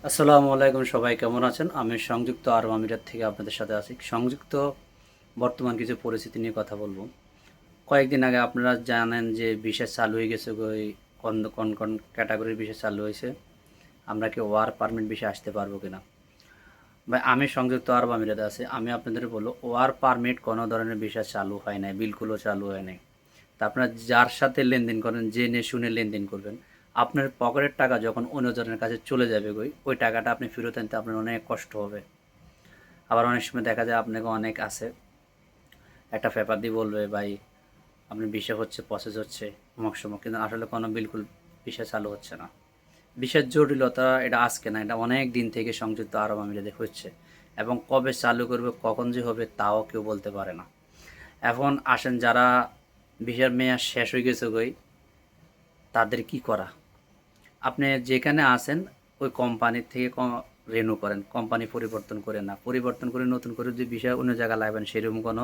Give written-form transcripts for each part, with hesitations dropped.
আসসালামু আলাইকুম, সবাই কেমন আছেন? আমি সংযুক্ত আরব আমিরাত থেকে আপনাদের সাথে আছি। সংযুক্ত বর্তমান কিছু পরিস্থিতি নিয়ে কথা বলবো। কয়েকদিন আগে আপনারা জানেন যে ভিসা চালু হয়ে গেছে, কোন কোন কোন ক্যাটাগরির ভিসা চালু হয়েছে, আমরা কি ওয়ার পারমিট ভিসা আসতে পারবো কিনা। ভাই, আমি সংযুক্ত আরব আমিরাতে আছি, আমি আপনাদের বলবো ওয়ার পারমিট কোনো ধরনের ভিসা চালু হয় নাই, বিলকুলও চালু হয় নাই। তা আপনারা যার সাথে লেনদেন করেন, জেনে শুনে লেনদেন করবেন। আপনার পকেটের টাকা যখন অন্যজনের কাছে চলে যাবে ওই টাকাটা আপনি ফেরত আনতে আপনার অনেক কষ্ট হবে। আবার অনেক সময় দেখা যায় আপনাকে অনেক আছে একটা পেপার দিয়ে বলবে, ভাই আপনার ভিসা হচ্ছে, প্রসেস হচ্ছে অমুক সময়, কিন্তু আসলে কোনো বিলকুল ভিসা চালু হচ্ছে না। ভিসার জটিলতা এটা আজকে না, এটা অনেক দিন থেকে সংযুক্ত আরব আমিরাতে হচ্ছে, এবং কবে চালু করবে, কখন যে হবে তাও কেউ বলতে পারে না। এখন আসেন, যারা ভিসার মেয়াদ শেষ হয়ে গেছে তাদের কি করা। আপনি যেখানে আছেন ওই কোম্পানির থেকে রিনিউ করেন, কোম্পানি পরিবর্তন করে না, পরিবর্তন করে নতুন করে যদি বিষয় অন্য জায়গায় লাগবেন সেরকম কোনো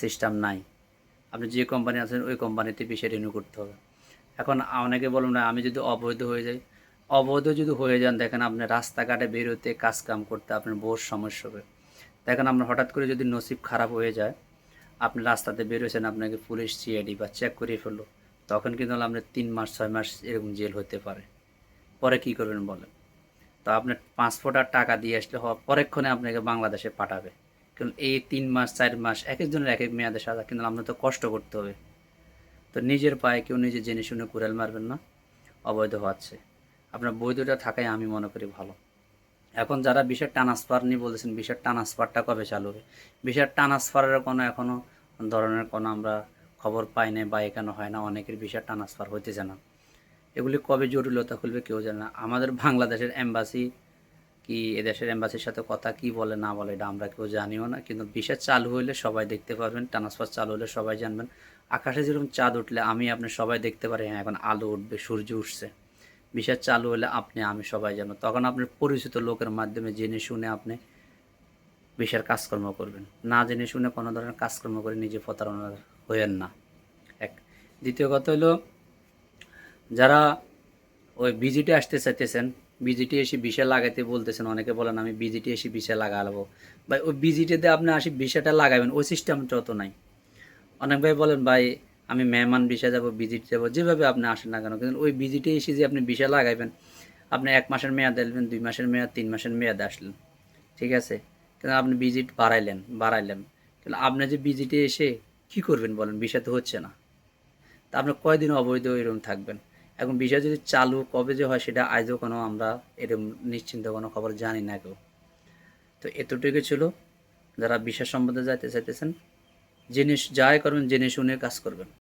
সিস্টেম নাই। আপনি যে কোম্পানি আছেন ওই কোম্পানিতে বিষয় রিনিউ করতে হবে। এখন অনেকে বলুন না, আমি যদি অবৈধ হয়ে যাই, অবৈধ যদি হয়ে যান, দেখেন আপনি রাস্তাঘাটে বেরোতে কাজ কাম করতে আপনার বহু সমস্যা হবে। দেখেন আপনার হঠাৎ করে যদি নসিব খারাপ হয়ে যায়, আপনি রাস্তাতে বেরোছেন, আপনাকে পুলিশ সিআইডি বা চেক করে ফেললো, তখন কিন্তু আপনার 3 মাস 6 মাস এরকম জেল হতে পারে। পরে কী করবেন বলেন? তো আপনার পাসপোর্ট আর টাকা দিয়ে আসলে পরেক্ষণে আপনাকে বাংলাদেশে পাঠাবে। কিন্তু এই 3 মাস 4 মাস এক একজনের এক এক মেয়াদে সাজা, কিন্তু আপনার তো কষ্ট করতে হবে। তো নিজের পায়ে কেউ নিজে জেনে শুনে কুড়াল মারবেন না অবৈধ হচ্ছে। আপনার বৈধটা থাকাই আমি মনে করি ভালো। এখন যারা ভিসা ট্রান্সফার নিয়ে বলতেছেন, ভিসা ট্রান্সফারটা কবে চালু হবে? ভিসা ট্রান্সফারের কোনো এখনও ধরনের কোনো আমরা খবর পাই নাই, বা এখানে হয় না, অনেকের ভিসা ট্রান্সফার হইতেছে না। এগুলি কবে জটিলতা খুলবে কেউ জানে না। আমাদের বাংলাদেশের এম্বাসি কি এদেশের এম্বাসির সাথে কথা কি বলে না বলে এটা আমরা কেউ জানিও না, কিন্তু ভিসা চালু হইলে সবাই দেখতে পারবেন, ট্রান্সফার চালু হলে সবাই জানবেন। আকাশে যেরকম চাঁদ উঠলে আমি আপনি সবাই দেখতে পারি, হ্যাঁ এখন আলো উঠবে, সূর্য উঠছে। ভিসা চালু হলে আপনি আমি সবাই জানবো, তখন আপনার পরিচিত লোকের মাধ্যমে জেনে শুনে আপনি ভিসার কাজকর্ম করবেন। না জেনে শুনে কোনো ধরনের কাজকর্ম করে নিজে প্রতারণা হইয়েন না। এক, দ্বিতীয় কথা হলো, যারা ওই ভিজিটে আসতে চাইতেছেন, ভিজিটে এসে ভিসা লাগাইতে বলতেছেন, অনেকে বলেন আমি ভিজিটে এসে ভিসা লাগাবো। ভাই, ওই ভিজিটেতে আপনি আসি ভিসাটা লাগাবেন, ওই সিস্টেমটা তো নাই। অনেক ভাই বলেন, ভাই আমি মেহমান ভিসা যাব, ভিজিট যাব, যেভাবে আপনি আসেন না কেন, কিন্তু ওই ভিজিটে এসে যে আপনি ভিসা লাগাইবেন, আপনি 1 মাসের মেয়াদ আসবেন, 2 মাসের মেয়াদ, 3 মাসের মেয়াদ আসলেন, ঠিক আছে, কিন্তু আপনি ভিজিট বাড়াইলেন, কিন্তু আপনি যে ভিজিটে এসে কি করবেন বলেন? ভিসা তো হচ্ছে না। তা আপনি কয়দিন অবৈধ এরকম থাকবেন? এখন ভিসা যদি চালু কবে যে হয় সেটা আজও কোনো আমরা এরকম নিশ্চিন্ত কোনো খবর জানি না কেউ। তো এতটুকু ছিল, যারা ভিসা সম্বন্ধে যাইতে চাইতেছেন, জেনে যাই করবেন জেনে শুনে কাজ করবেন।